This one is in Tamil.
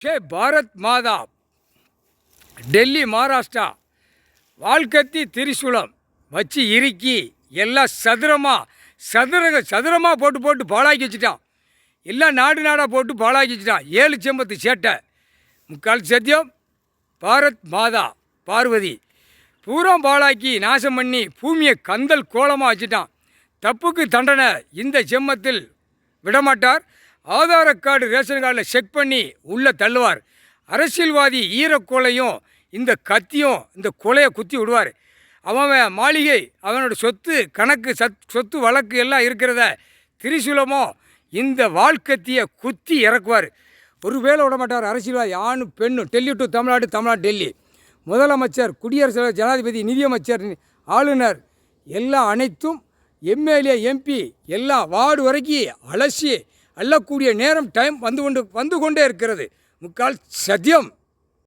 பாரத் மாதா டெல்லி மகாராஷ்டிரா வாழ்க்கத்தி திரிசூலம் வச்சு இறுக்கி எல்லாம் சதுரமாக போட்டு பாழாக்கி வச்சுட்டான். எல்லாம் நாடாக போட்டு பாழாக்கி வச்சுட்டான். 7 செம்பத்து சேட்டை முக்கால் சத்தியம். பாரத் மாதா பார்வதி பூரா பாழாக்கி நாசம் பண்ணி பூமியை கந்தல் கோலமாக வச்சுட்டான். தப்புக்கு தண்டனை இந்த செம்மத்தில் விடமாட்டார். ஆதார கார்டு ரேஷன் கார்டில் செக் பண்ணி உள்ளே தள்ளுவார். அரசியல்வாதி ஈரக்கொலையும் இந்த கத்தியும் இந்த கொலையை குத்தி விடுவார். அவன் மாளிகை அவனோட சொத்து கணக்கு சொத்து வழக்கு எல்லாம் இருக்கிறத திரிசூலமோ இந்த வாழ்க்கத்தியை குத்தி இறக்குவார். ஒரு வேளை விட மாட்டார். அரசியல்வாதி ஆணு பெண்ணு டெல்லி டு தமிழ்நாடு, தமிழ்நாடு டெல்லி, முதலமைச்சர், குடியரசுத் தலைவர், ஜனாதிபதி, நிதியமைச்சர், ஆளுநர் எல்லாம் அனைத்தும் எம்எல்ஏ எம்பி எல்லாம் வார்டு வரைக்கும் அலசி அள்ளக்கூடிய நேரம் டைம் வந்து கொண்டே இருக்கிறது. முக்கால் சத்தியம்.